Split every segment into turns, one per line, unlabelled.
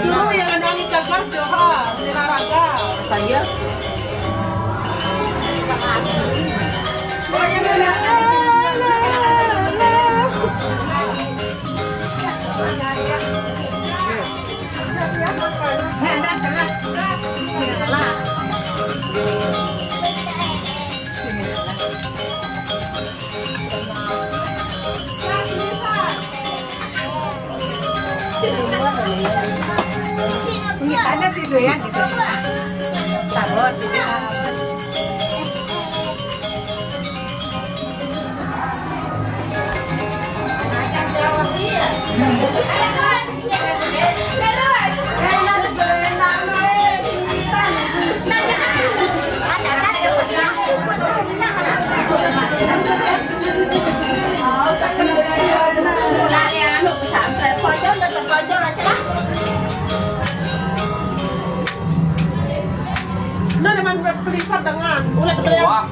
Dulu yang ada di Jakarta, Joha, Sinaraga. Saya.
Ada sih doyan gitu. Sabot.
Nah, memang pelisat dengan ulat beliau.
Wah.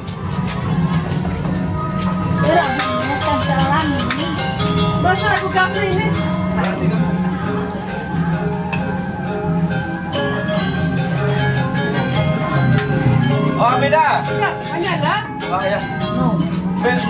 Masa aku ganggu ini?
Oh, beda.
Ya, hanya lah.
Oh, ya. Beda.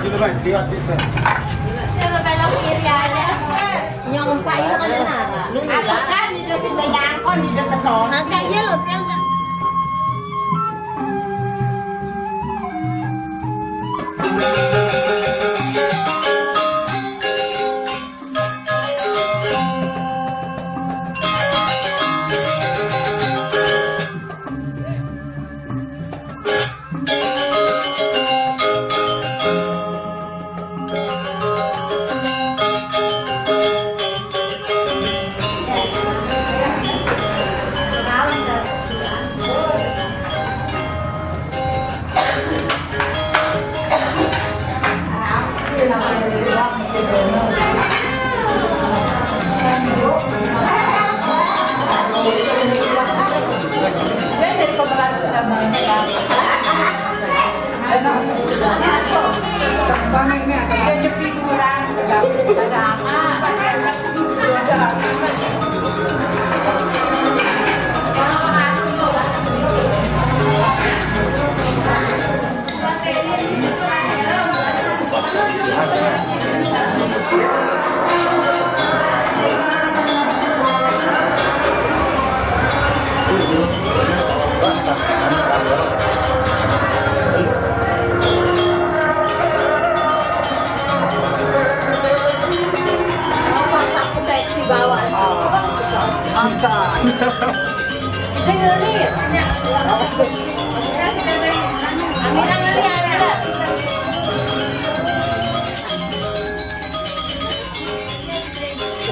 Siapa belok kiri aja? Nyong kayu kan nara.
Aku kan di dekat Bayangkon di dekat sono.
Nanti aja lo yang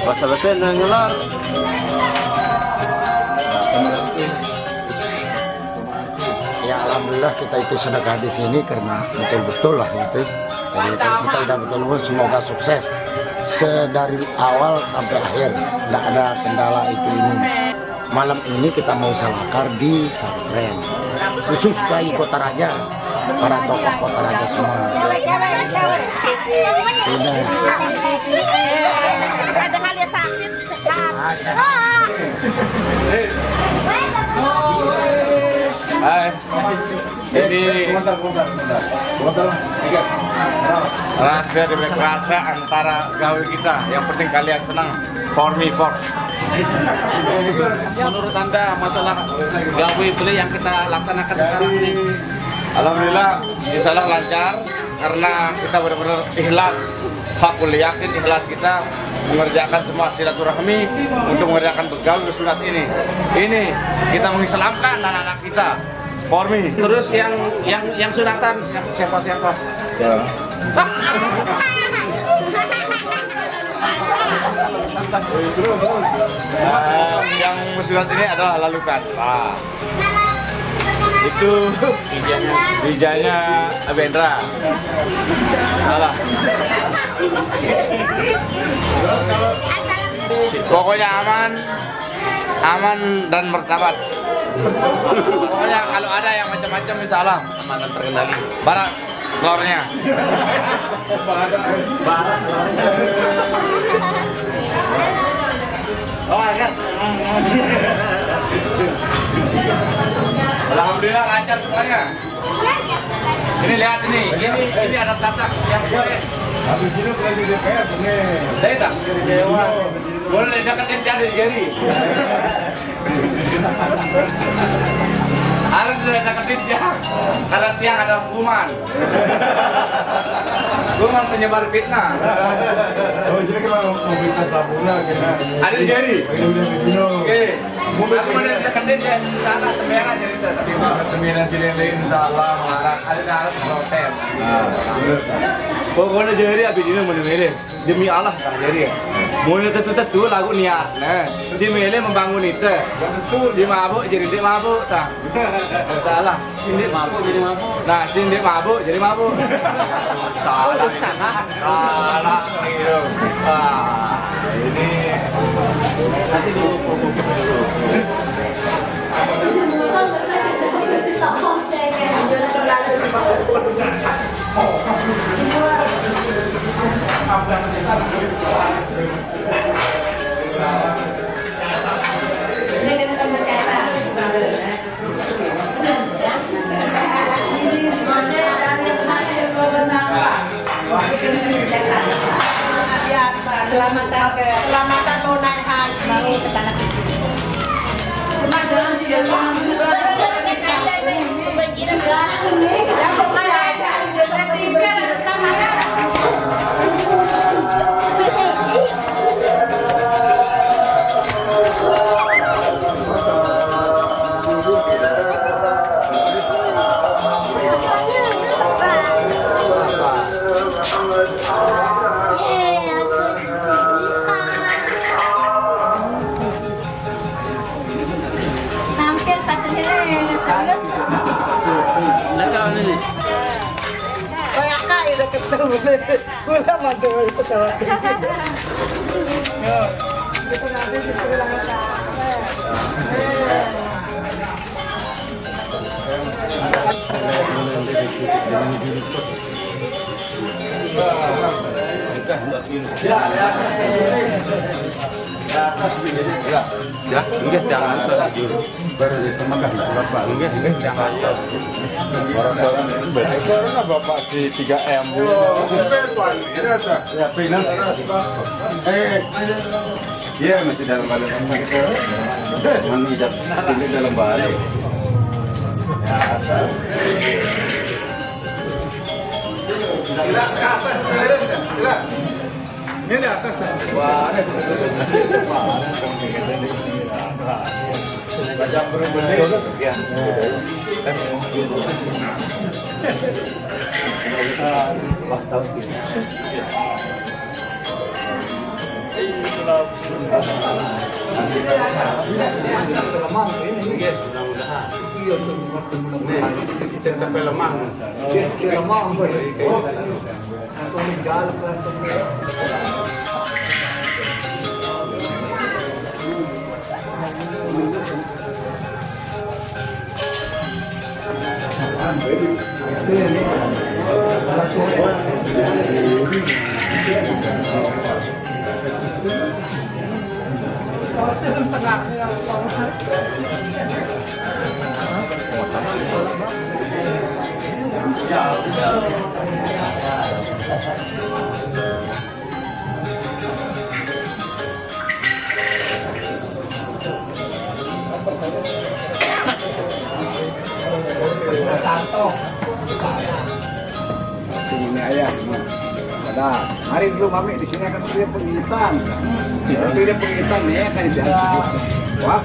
Basa-basa na ngelar.
Ya alhamdulillah kita itu sedekah di sini karena betul-betul lah gitu. Jadi kita udah betul-betul semoga sukses sedari awal sampai akhir, tidak ada kendala itu ini. Malam ini kita mau salakar di Santren, khusus Bayi Kota Raja, para tokoh Kota Raja semua.
ada hal yang sakit sekat.
Hai. Ini rahasia dibalik rasa antara gawe kita. Yang penting kalian senang. For me first.
Menurut Anda masalah gawe beli yang kita laksanakan sekarang ini?
Alhamdulillah, insya Allah lancar karena kita benar-benar ikhlas. Hakul yakin ikhlas kita mengerjakan semua silaturahmi untuk mengerjakan begawi sunat ini. Ini kita mengislamkan anak-anak kita. For me.
Terus yang sunatan siapa?
Yang muslimat ini adalah lalukan. Nah, itu bijanya Abendra. Salah. Pokoknya aman dan martabat. Pokoknya kalau ada yang macam-macam insya Allah aman dan terkendali. Barat telurnya. Alhamdulillah lancar semuanya. Ini lihat ini ada tasak yang keren. Habis ini kalau di DPR bener. Saya tak jadi dewan. Boleh deketin jadi jari. Harus deketin tiang. Karena tiang ada hukuman. Hukuman penyebar fitnah.
Oh jadi kalau mau fitnah tabungan kena.
Ada jari. Oke. Aku mau deketin ya sana sembarangan jadi tapi sembilan sini insyaallah mengarah ada protes. Pokoknya jadi abis ini mau milih demi Allah tak jadi ya. Mulai tentu lagu niat. Nah, si milih membangun itu. Si mabuk jadi dia mabuk tak. Salah. Si dia mabuk jadi mabuk. Nah, si dia mabuk jadi mabuk. Salah. Salah. Gitu. Ini nanti dulu.
Selamatan mau naik haji.
ke tanah suci.
Gula madul pesawat.
Ya, enggak jangan baru ditemakan Bapak. Enggak jangan. Corona Bapak si 3M. Ya, pindah. Iya, masih dalam balik kita. Menijab ini dalam balik. Ya, ini di atas. Wah, ada banyak berubah ya. Wah, tahu ini. Kita sampai lemang. Lemang ini ayah, ada. Mari dulu mami di sini akan pilih pengitan. Pilih pengitan nih kan di wah.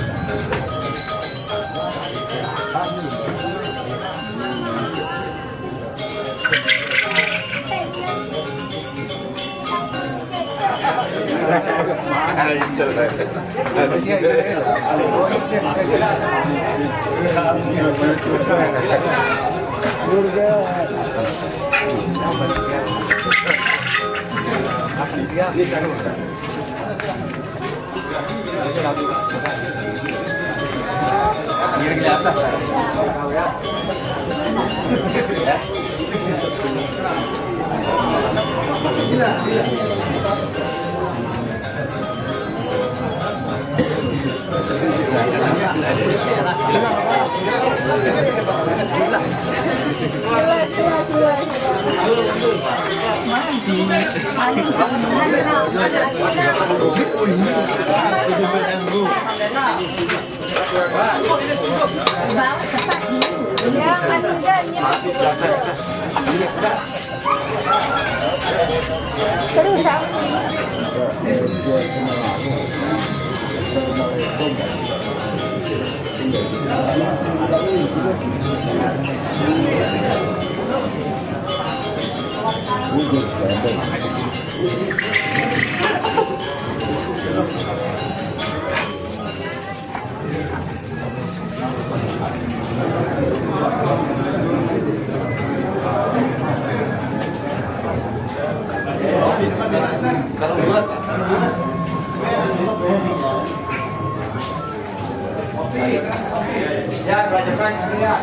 Ya, bacakan ya.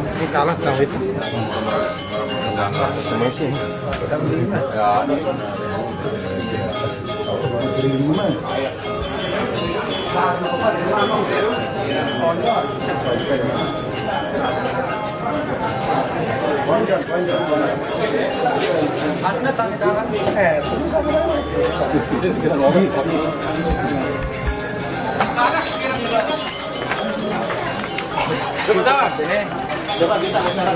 Ini kalah kawit. Semua sih. Ya. Coba kita bicara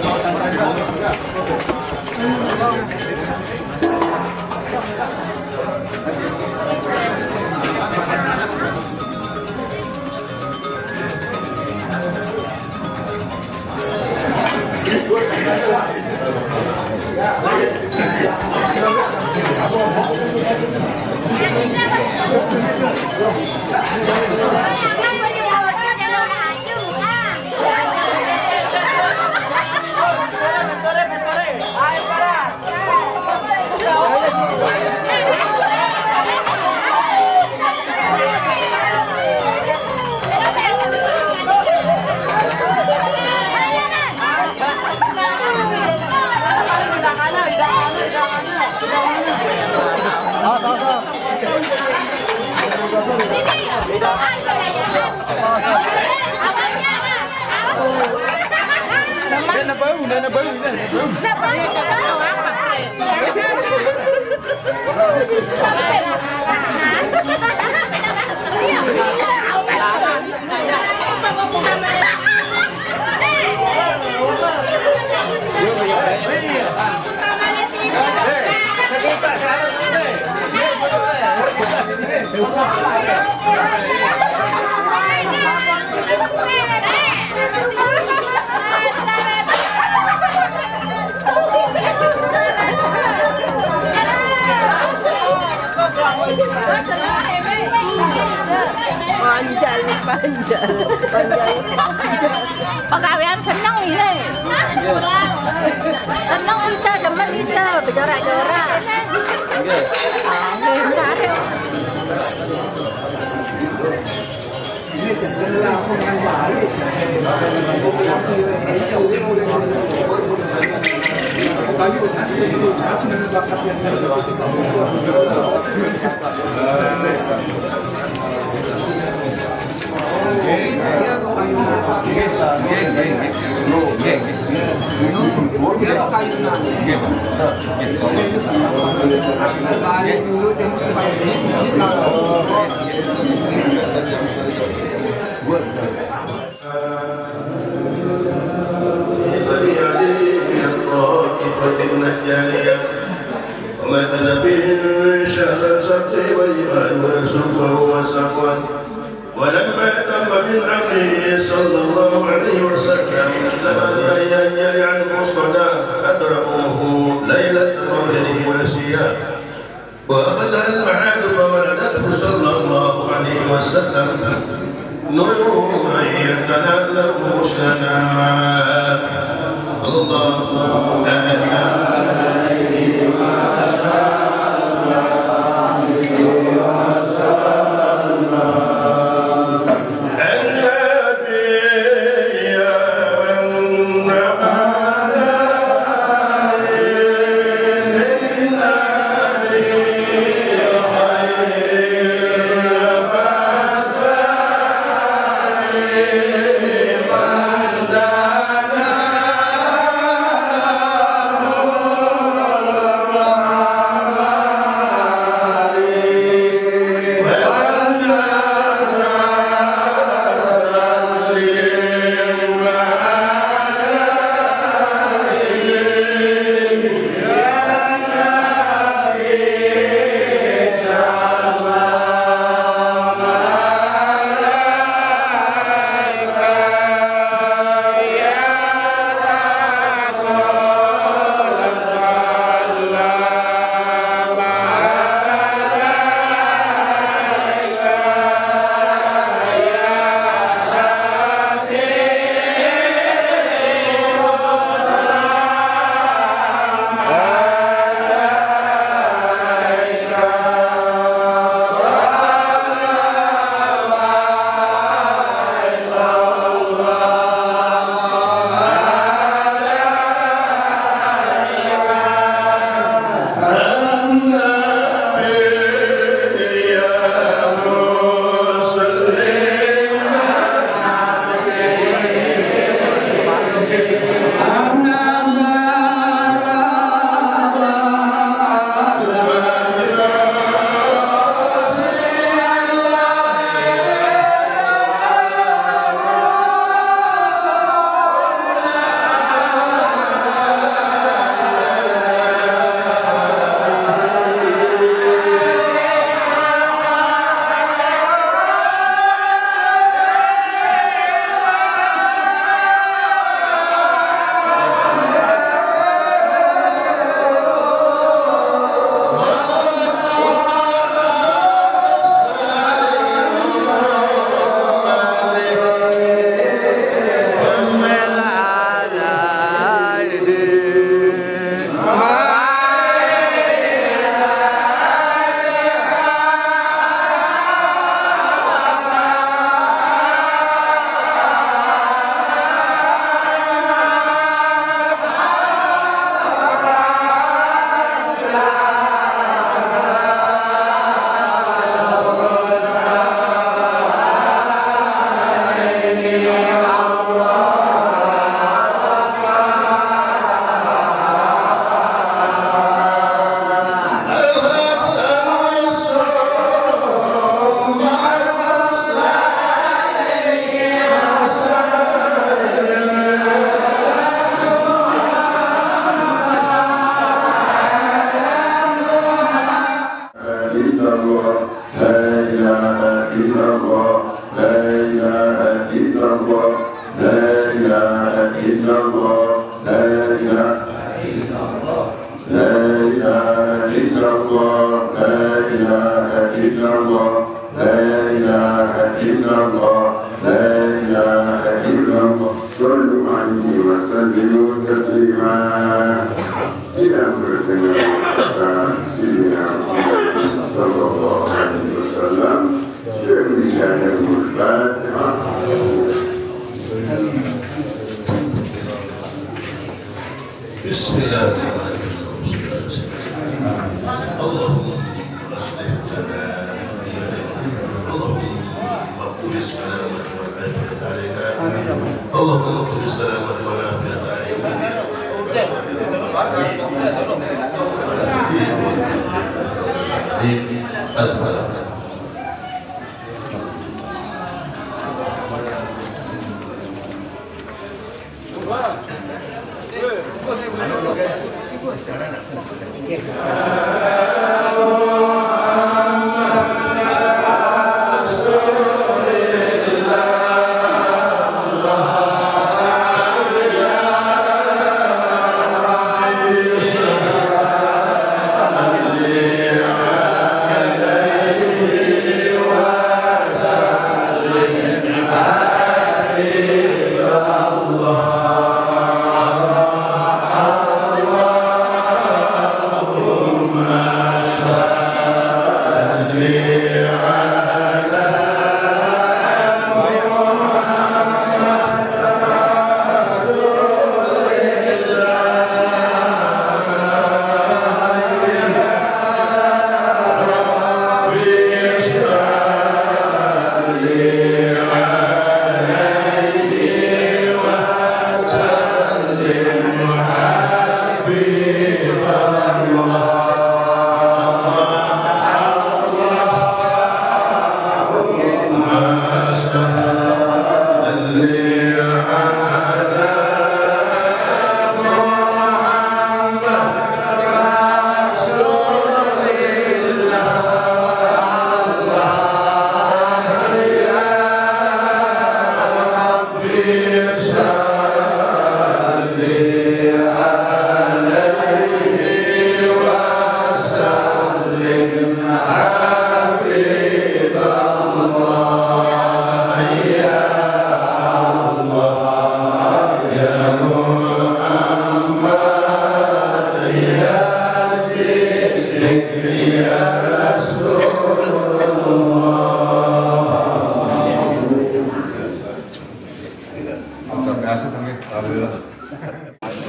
Pegawaian seneng ini. Seneng itu, demen itu, berjorak-jorak.
ولما تم من امره صلى الله عليه وسلم 8 ايام يلي عنه الصلاه ادركوه ليله مولده ونسياه واخذها المعاد فولدته صلى الله عليه وسلم نور يتناله السلام الله illallah, la ilaha illallah, la ilaha illallah, la ilaha illallah, la ilaha illallah, la ilaha illallah, la ilaha illallah. Sallu alaihi wa sallimu taslima. Ila berdengar Sayyidina Muhammad sallallahu alaihi wasallam. Bismillahirrahmanirrahim. Allahumma aslih lana Allahumma qul salamat wa afiyat alaina Allahumma qul salamat wa afiyat alaina Al-Fatihah.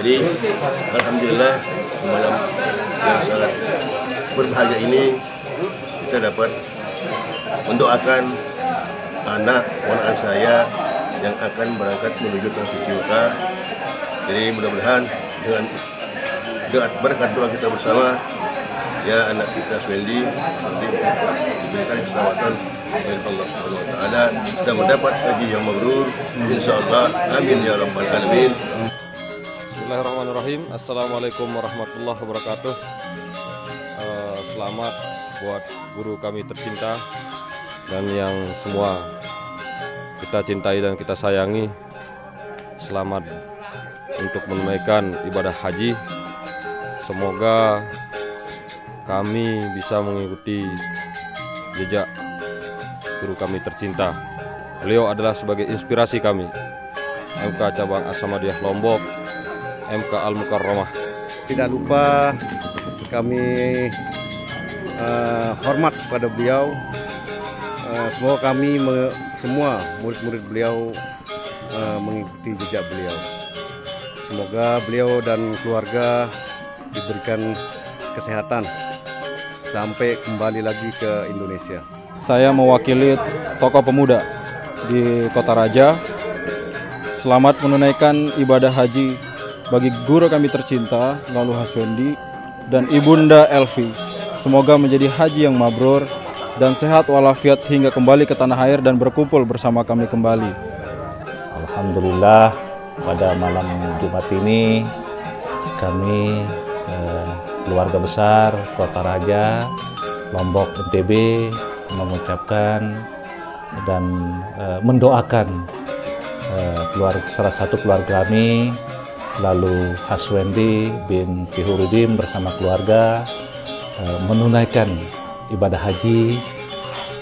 Jadi alhamdulillah malam yang sangat berbahagia ini kita dapat mendoakan anak ponakan saya yang akan berangkat menuju Tanah Suci Mekah. Jadi mudah-mudahan dengan berkat doa kita bersama, ya anak kita Swendi diberikan keselamatan dari Allah Subhanahu wa taala dan mendapat haji yang mabrur insyaallah. Amin ya rabbal alamin.
Bismillahirrahmanirrahim. Assalamualaikum warahmatullahi wabarakatuh. Selamat buat guru kami tercinta dan yang semua kita cintai dan kita sayangi. Selamat untuk menunaikan ibadah haji. Semoga kami bisa mengikuti jejak guru kami tercinta. Beliau adalah sebagai inspirasi kami. MK Cabang As-Samadiyah Lombok, MK Al-Mukarramah.
Tidak lupa kami hormat kepada beliau. Semoga kami semua murid-murid beliau mengikuti jejak beliau. Semoga beliau dan keluarga diberikan kesehatan sampai kembali lagi ke Indonesia.
Saya mewakili tokoh pemuda di Kota Raja. Selamat menunaikan ibadah haji bagi guru kami tercinta Lalu Haswendi dan Ibunda Elvi. Semoga menjadi haji yang mabrur dan sehat walafiat hingga kembali ke tanah air dan berkumpul bersama kami kembali.
Alhamdulillah pada malam Jumat ini kami keluarga besar Kota Raja Lombok NTB mengucapkan dan mendoakan salah satu keluarga kami, lalu Haswendi bin Pihurudin bersama keluarga menunaikan ibadah haji.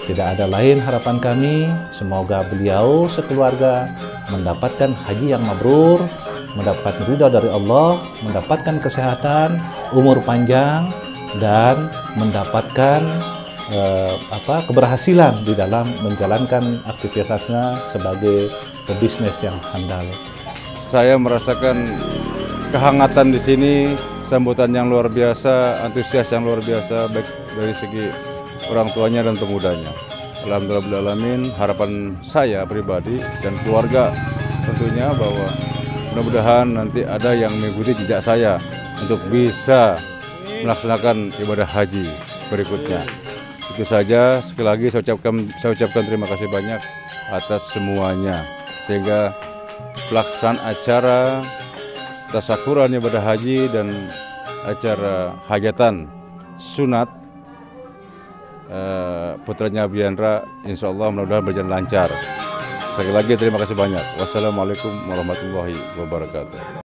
Tidak ada lain harapan kami, semoga beliau sekeluarga mendapatkan haji yang mabrur, mendapatkan ridha dari Allah, mendapatkan kesehatan, umur panjang, dan mendapatkan keberhasilan di dalam menjalankan aktivitasnya sebagai pebisnis yang handal.
Saya merasakan kehangatan di sini, sambutan yang luar biasa, antusias yang luar biasa, baik dari segi orang tuanya dan pemudanya. Alhamdulillahirrahmanirrahim, harapan saya pribadi dan keluarga tentunya bahwa mudah-mudahan nanti ada yang mengikuti jejak saya untuk bisa melaksanakan ibadah haji berikutnya. Itu saja, sekali lagi saya ucapkan terima kasih banyak atas semuanya, sehingga pelaksanaan acara tasyakuran ibadah haji dan acara hajatan sunat putranya Biandra insya Allah mudah-mudahan berjalan lancar. Sekali lagi terima kasih banyak. Wassalamualaikum warahmatullahi wabarakatuh.